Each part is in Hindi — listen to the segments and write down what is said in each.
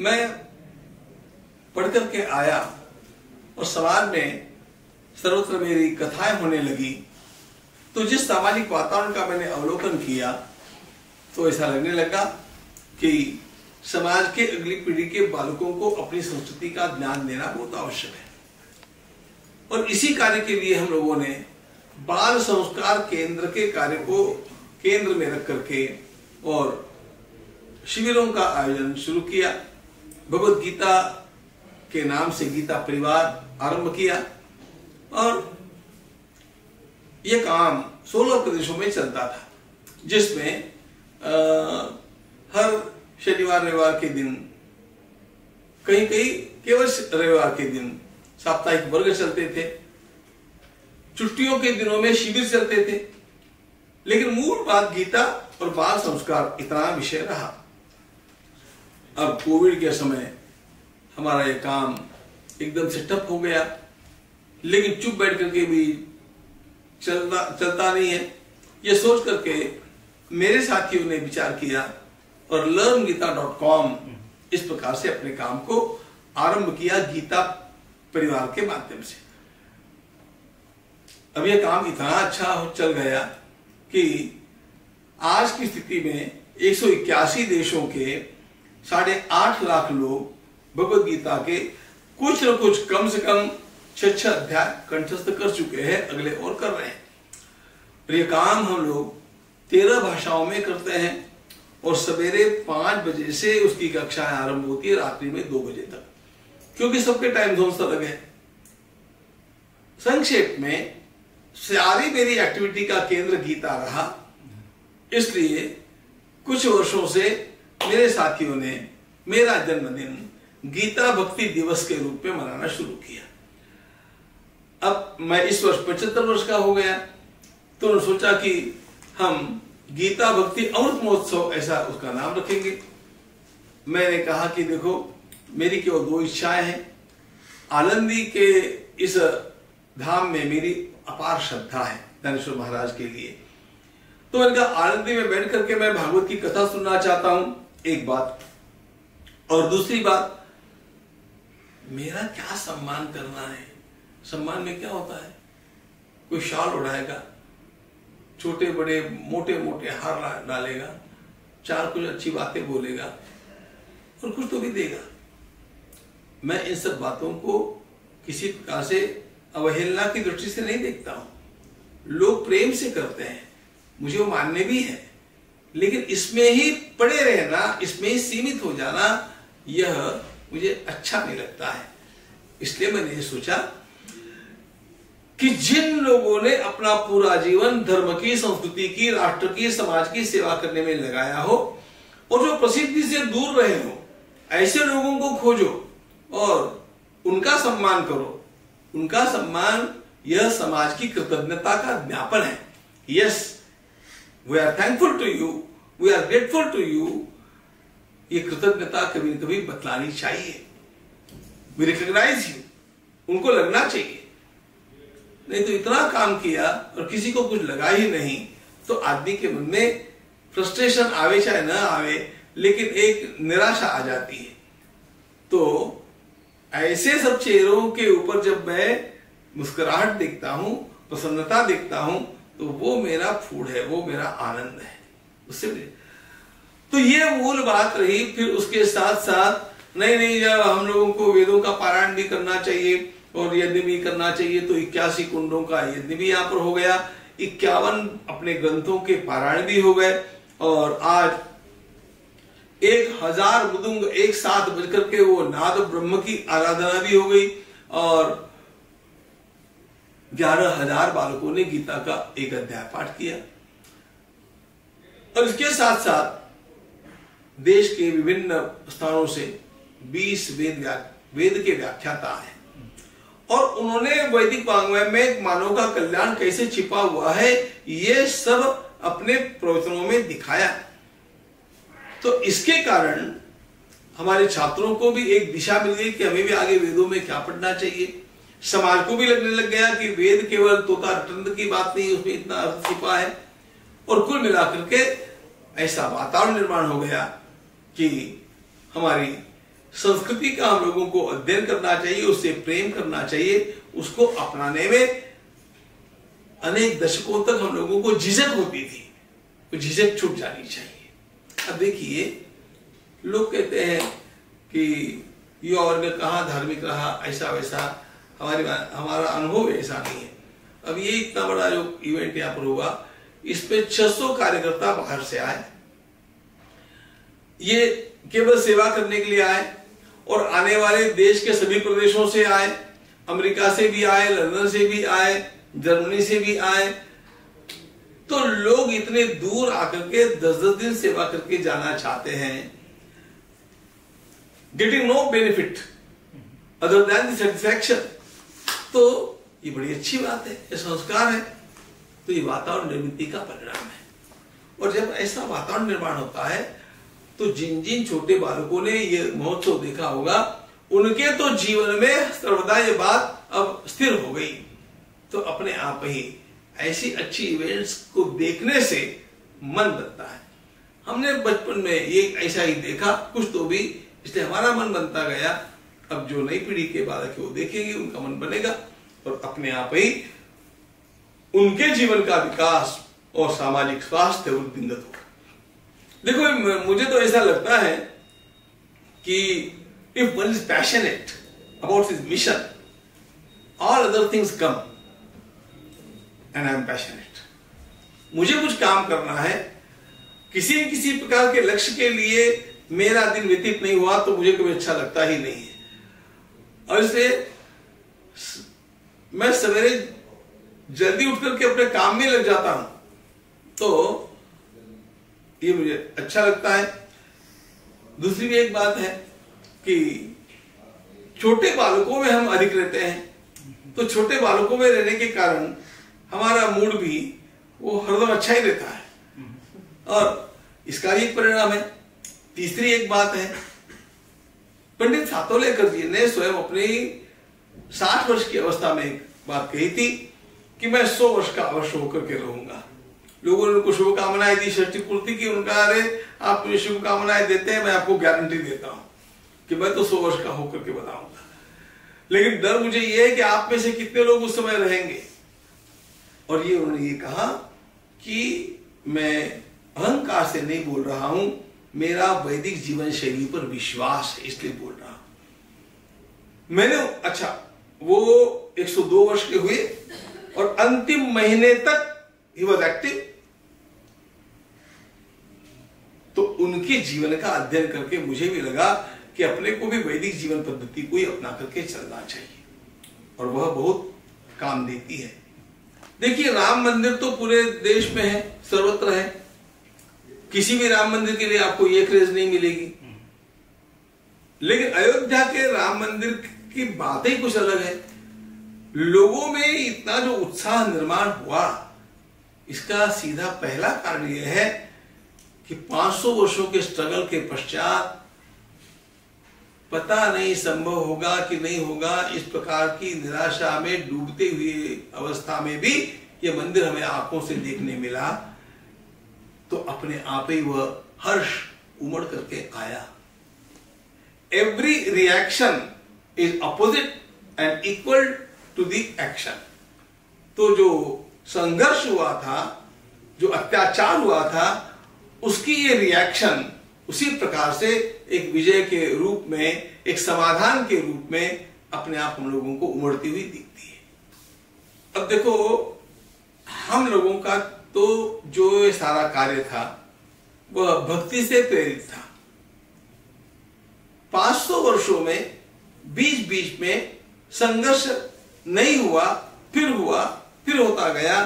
मैं पढ़ करके आया और समाज में सर्वत्र मेरी कथाएं होने लगी, तो जिस सामाजिक वातावरण का मैंने अवलोकन किया तो ऐसा लगने लगा कि समाज के अगली पीढ़ी के बालकों को अपनी संस्कृति का ज्ञान देना बहुत आवश्यक है। और इसी कार्य के लिए हम लोगों ने बाल संस्कार केंद्र के कार्य को केंद्र में रख करके और शिविरों का आयोजन शुरू किया। भगवत गीता के नाम से गीता परिवार आरंभ किया और यह काम 16 प्रदेशों में चलता था, जिसमें हर शनिवार रविवार के दिन, कहीं कहीं केवल रविवार के दिन साप्ताहिक वर्ग चलते थे, छुट्टियों के दिनों में शिविर चलते थे। लेकिन मूल बात गीता और बाल संस्कार इतना विषय रहा। अब कोविड के समय हमारा यह काम एकदम से ठप हो गया, लेकिन चुप बैठ करके भी चलता नहीं है। यह सोच करके मेरे साथियों ने विचार किया और learngita.com इस प्रकार से अपने काम को आरंभ किया गीता परिवार के माध्यम से। अब यह काम इतना अच्छा चल गया कि आज की स्थिति में 181 देशों के 8.5 लाख लोग भगवत गीता के कुछ न कुछ कम से कम 6 अध्याय कंठस्थ कर चुके हैं, अगले और कर रहे हैं। और ये काम हम लोग 13 भाषाओं में करते हैं और सवेरे 5 बजे से उसकी कक्षाएं आरंभ होती है, रात्रि में 2 बजे तक, क्योंकि सबके टाइम जोन अलग है। संक्षेप में सारी मेरी एक्टिविटी का केंद्र गीता रहा, इसलिए कुछ वर्षों से मेरे साथियों ने मेरा जन्मदिन गीता भक्ति दिवस के रूप में मनाना शुरू किया। अब मैं इस वर्ष 75 वर्ष का हो गया, तो उन्होंने सोचा कि हम गीता भक्ति अमृत महोत्सव ऐसा उसका नाम रखेंगे। मैंने कहा कि देखो, मेरी केवल 2 इच्छाएं हैं। आनंदी के इस धाम में मेरी अपार श्रद्धा है ज्ञानेश्वर महाराज के लिए, तो मैंने कहा आनंदी में बैठ करके मैं भागवत की कथा सुनना चाहता हूं, एक बात। और दूसरी बात, मेरा क्या सम्मान करना है। सम्मान में क्या होता है, कोई शाल उड़ाएगा, छोटे बड़े मोटे मोटे हार डालेगा, 4 कुछ अच्छी बातें बोलेगा और कुछ तो भी देगा। मैं इन सब बातों को किसी प्रकार से अवहेलना की दृष्टि से नहीं देखता हूं। लोग प्रेम से करते हैं, मुझे वो मानने भी है, लेकिन इसमें ही पड़े रहना, इसमें ही सीमित हो जाना, यह मुझे अच्छा नहीं लगता है। इसलिए मैंने ये सोचा कि जिन लोगों ने अपना पूरा जीवन धर्म की, संस्कृति की, राष्ट्र की, समाज की सेवा करने में लगाया हो और जो प्रसिद्धि से दूर रहे हो, ऐसे लोगों को खोजो और उनका सम्मान करो। उनका सम्मान यह समाज की कृतज्ञता का ज्ञापन है। Yes, we are thankful to you, we are grateful to you. ये कृतज्ञता कभी न कभी बतलानी चाहिए। वी रिकॉग्नाइज यू, उनको लगना चाहिए। नहीं तो इतना काम किया और किसी को कुछ लगा ही नहीं, तो आदमी के मन में फ्रस्ट्रेशन आवे चाहे न आवे, लेकिन एक निराशा आ जाती है। तो ऐसे सब चेहरों के ऊपर जब मैं मुस्कुराहट देखता हूं, प्रसन्नता देखता हूं, तो वो मेरा फूड है, वो मेरा आनंद है। उससे तो ये मूल बात रही। फिर उसके साथ साथ नहीं जब हम लोगों को वेदों का पारायण भी करना चाहिए और यज्ञ भी करना चाहिए, तो 81 कुंडों का यज्ञ भी यहाँ पर हो गया, 51 अपने ग्रंथों के पारायण भी हो गए और आज 1000 मृदुंग एक साथ बजकर के वो नाद ब्रह्म की आराधना भी हो गई और 11,000 बालकों ने गीता का एक अध्याय पाठ किया। और इसके साथ साथ देश के विभिन्न स्थानों से 20 वेद के व्याख्याता हैं और उन्होंने वैदिक वाङ्मय में मानव का कल्याण कैसे छिपा हुआ है, ये सब अपने प्रवचनों में दिखाया। तो इसके कारण हमारे छात्रों को भी एक दिशा मिल गई कि हमें भी आगे वेदों में क्या पढ़ना चाहिए। समाज को भी लगने लग गया कि वेद केवल तोता रटंत की बात नहीं, उसमें इतना अर्थ छिपा है। और कुल मिलाकर के ऐसा वातावरण निर्माण हो गया कि हमारी संस्कृति का हम लोगों को अध्ययन करना चाहिए, उससे प्रेम करना चाहिए, उसको अपनाने में अनेक दशकों तक हम लोगों को झिझक होती थी, तो झिझक छूट जानी चाहिए। अब देखिए, लोग कहते हैं कि युवा वर्ग कहाँ धार्मिक रहा, ऐसा वैसा, हमारा अनुभव ऐसा नहीं है। अब ये इतना बड़ा जो इवेंट यहाँ पर हुआ, इस पे 600 कार्यकर्ता बाहर से आए, ये केवल सेवा करने के लिए आए, और आने वाले देश के सभी प्रदेशों से आए, अमेरिका से भी आए, लंदन से भी आए, जर्मनी से भी आए। तो लोग इतने दूर आकर के 10-10 दिन सेवा करके जाना चाहते हैं, getting no benefit other than the satisfaction. तो ये बड़ी अच्छी बात है, ये संस्कार है। तो ये वातावरण निर्मित का परिणाम है। और जब ऐसा वातावरण निर्माण होता है तो जिन जिन छोटे बालकों ने ये महोत्सव देखा होगा, उनके तो जीवन में सर्वदा ये बात अब स्थिर हो गई। तो अपने आप ही ऐसी अच्छी इवेंट्स को देखने से मन बनता है। हमने बचपन में ये ऐसा ही देखा कुछ तो भी, इसलिए हमारा मन बनता गया। अब जो नई पीढ़ी के बालक है वो देखेंगे, उनका मन बनेगा, और अपने आप ही उनके जीवन का विकास और सामाजिक स्वास्थ्य वृद्धिंगत होगा। देखो, मुझे तो ऐसा लगता है कि if one is passionate about his mission, all other things come, and I am passionate. मुझे कुछ काम करना है, किसी न किसी प्रकार के लक्ष्य के लिए मेरा दिन व्यतीत नहीं हुआ तो मुझे कभी अच्छा लगता ही नहीं है। और इसलिए मैं सवेरे जल्दी उठकर के अपने काम में लग जाता हूं, तो ये मुझे अच्छा लगता है। दूसरी भी एक बात है कि छोटे बालकों में हम अधिक रहते हैं, तो छोटे बालकों में रहने के कारण हमारा मूड भी वो हरदम अच्छा ही रहता है, और इसका भी एक परिणाम है। तीसरी एक बात है, पंडित सातोलेकर जी ने स्वयं अपनी 60 वर्ष की अवस्था में एक बात कही थी कि मैं 100 वर्ष का अवश्य होकर के रहूंगा। लोगों ने उनको शुभकामनाएं दी, षष्ठी पूर्ति की। उनका, अरे आप मुझे शुभकामनाएं देते हैं, मैं आपको गारंटी देता हूं कि मैं तो 100 वर्ष का होकर के बताऊंगा। लेकिन डर मुझे ये है कि आप में से कितने लोग उस समय रहेंगे। और ये उन्होंने ये कहा कि मैं अहंकार से नहीं बोल रहा हूं, मेरा वैदिक जीवन शैली पर विश्वास है, इसलिए बोल रहा हूं। मैंने, अच्छा, वो 102 वर्ष के हुए और अंतिम महीने तक ही वॉज एक्टिव। तो उनके जीवन का अध्ययन करके मुझे भी लगा कि अपने को भी वैदिक जीवन पद्धति को ही अपना करके चलना चाहिए, और वह बहुत काम देती है। देखिए, राम मंदिर तो पूरे देश में है, सर्वत्र है। किसी भी राम मंदिर के लिए आपको ये क्रेज नहीं मिलेगी, लेकिन अयोध्या के राम मंदिर की बात ही कुछ अलग है। लोगों में इतना जो उत्साह निर्माण हुआ, इसका सीधा पहला कारण यह है कि 500 वर्षों के स्ट्रगल के पश्चात पता नहीं संभव होगा कि नहीं होगा, इस प्रकार की निराशा में डूबते हुए अवस्था में भी यह मंदिर हमें आंखों से देखने मिला। तो अपने आप ही वह हर्ष उमड़ करके आया। Every reaction is opposite and equal to the action. तो जो संघर्ष हुआ था, जो अत्याचार हुआ था, उसकी ये रिएक्शन उसी प्रकार से एक विजय के रूप में, एक समाधान के रूप में अपने आप हम लोगों को उमड़ती हुई दिखती है। अब देखो, हम लोगों का तो जो ये सारा कार्य था वह भक्ति से प्रेरित था। 500 वर्षों में बीच बीच में संघर्ष नहीं हुआ, फिर होता गया,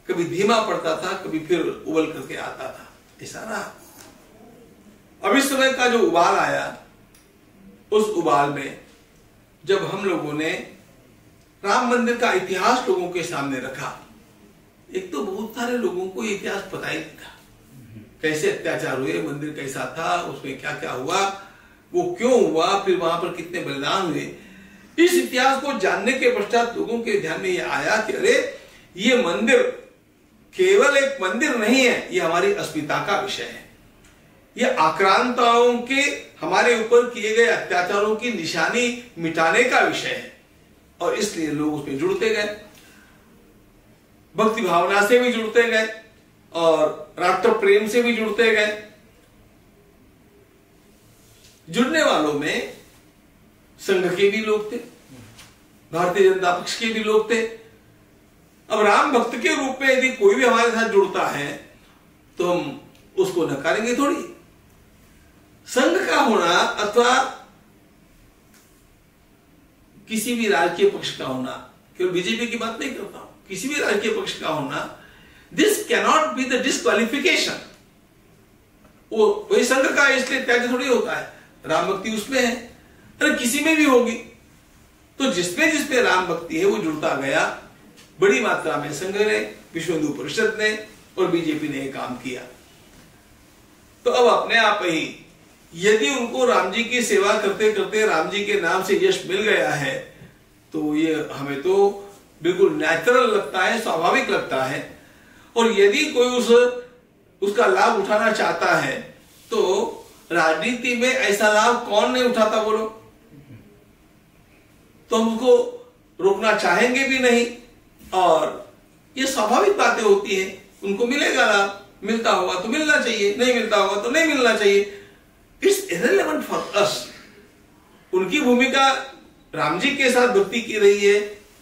कभी धीमा पड़ता था, कभी फिर उबल करके आता था, ऐसा रहा। अब इस समय का जो उबाल आया, उस उबाल में जब हम लोगों ने राम मंदिर का इतिहास लोगों के सामने रखा, एक तो बहुत सारे लोगों को इतिहास पता ही नहीं था, कैसे अत्याचार हुए, मंदिर कैसा था, उसमें क्या क्या हुआ, वो क्यों हुआ, फिर वहां पर कितने बलिदान हुए। इस इतिहास को जानने के पश्चात लोगों के ध्यान में यह आया कि अरे, ये मंदिर केवल एक मंदिर नहीं है, ये हमारी अस्मिता का विषय है। ये आक्रांताओं के हमारे ऊपर किए गए अत्याचारों की निशानी मिटाने का विषय है, और इसलिए लोग उसमें जुड़ते गए, भक्ति भावना से भी जुड़ते गए और राष्ट्र प्रेम से भी जुड़ते गए। जुड़ने वालों में संघ के भी लोग थे, भारतीय जनता पक्ष के भी लोग थे। अब राम भक्त के रूप में यदि कोई भी हमारे साथ जुड़ता है तो हम उसको नकारेंगे थोड़ी। संघ का होना अथवा किसी भी राजकीय पक्ष का होना, केवल बीजेपी की बात नहीं करता हूं, किसी भी राजकीय पक्ष का होना, this cannot be the disqualification. वो वही संघ का इसलिए त्याग थोड़ी होता है, राम भक्ति उसमें है, अरे किसी में भी होगी। तो जिसमें जिसमें राम भक्ति है वो जुड़ता गया। बड़ी मात्रा में संघ ने, विश्व हिंदू परिषद ने और बीजेपी ने काम किया। तो अब अपने आप ही यदि उनको राम जी की सेवा करते करते राम जी के नाम से यश मिल गया है तो ये हमें तो बिल्कुल नेचुरल लगता है, स्वाभाविक लगता है। और यदि कोई उसका लाभ उठाना चाहता है तो राजनीति में ऐसा लाभ कौन नहीं उठाता बोलो? तो हम उसको रोकना चाहेंगे भी नहीं, और ये स्वाभाविक बातें होती हैं। उनको मिलेगा लाभ, मिलता होगा तो मिलना चाहिए, नहीं मिलता होगा तो नहीं मिलना चाहिए। It's irrelevant for us. उनकी भूमिका राम जी के साथ भक्ति की रही है,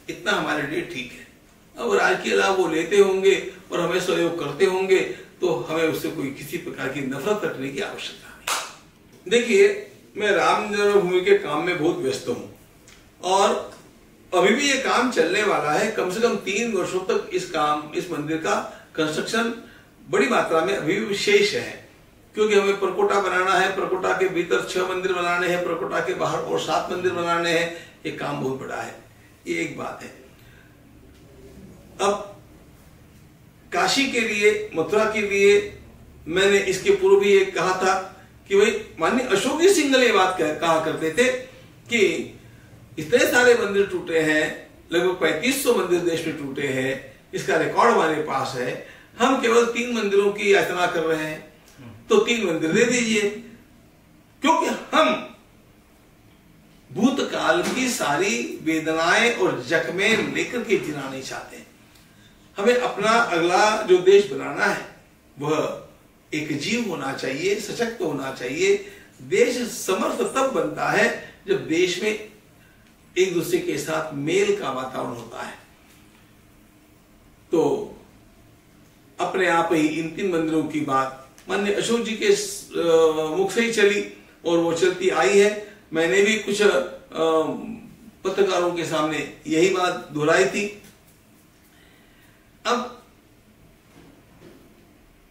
इतना हमारे लिए ठीक है। अब राजकीय लाभ वो लेते होंगे और हमें सहयोग करते होंगे तो हमें उससे कोई किसी प्रकार की नफरत रखने की आवश्यकता नहीं। देखिए, मैं राम जन्मभूमि के काम में बहुत व्यस्त हूं और अभी भी ये काम चलने वाला है। कम से कम 3 वर्षों तक इस मंदिर का कंस्ट्रक्शन बड़ी मात्रा में अभी भी शेष है, क्योंकि हमें परकोटा बनाना है, परकोटा के भीतर 6 मंदिर बनाने हैं, परकोटा के बाहर और 7 मंदिर बनाने हैं। ये काम बहुत बड़ा है, ये एक बात है। अब काशी के लिए, मथुरा के लिए मैंने इसके पूर्व भी एक कहा था कि भाई माननीय अशोक जी सिंघल ये बात कहा करते थे कि इतने सारे मंदिर टूटे हैं, लगभग 3500 मंदिर देश में टूटे हैं, इसका रिकॉर्ड हमारे पास है, हम केवल 3 मंदिरों की याचना कर रहे हैं, तो 3 मंदिर दे दीजिए। क्योंकि हम भूतकाल की सारी वेदनाएं और जख्में लेकर के जीना नहीं चाहते। हमें अपना अगला जो देश बनाना है वह एक जीव होना चाहिए, सशक्त होना चाहिए। देश समर्थ तब बनता है जब देश में एक दूसरे के साथ मेल का वातावरण होता है। तो अपने आप ही इन 3 मंदिरों की बात माननीय अशोक जी के मुख से ही चली और वो चलती आई है। मैंने भी कुछ पत्रकारों के सामने यही बात दोहराई थी। अब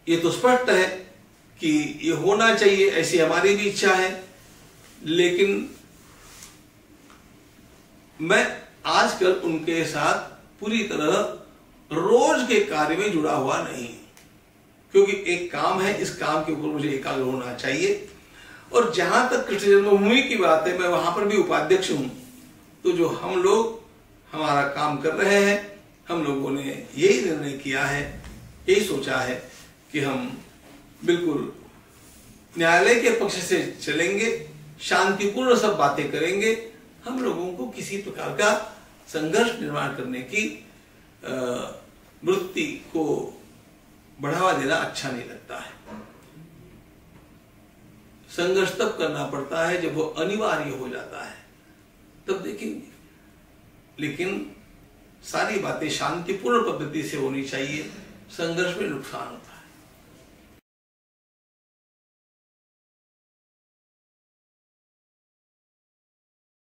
ये तो स्पष्ट है कि ये होना चाहिए, ऐसी हमारी भी इच्छा है, लेकिन मैं आजकल उनके साथ पूरी तरह रोज के कार्य में जुड़ा हुआ नहीं, क्योंकि एक काम है, इस काम के ऊपर मुझे एकाग्र होना चाहिए। और जहां तक कृष्ण जन्मभूमि की बात है, मैं वहां पर भी उपाध्यक्ष हूं। तो जो हम लोग हमारा काम कर रहे हैं, हम लोगों ने यही निर्णय किया है, यही सोचा है कि हम बिल्कुल न्यायालय के पक्ष से चलेंगे, शांतिपूर्ण सब बातें करेंगे। हम लोगों को किसी प्रकार का संघर्ष निर्माण करने की वृत्ति को बढ़ावा देना अच्छा नहीं लगता है। संघर्ष तब करना पड़ता है जब वो अनिवार्य हो जाता है, तब देखेंगे। लेकिन सारी बातें शांतिपूर्ण पद्धति से होनी चाहिए। संघर्ष में नुकसान होता है।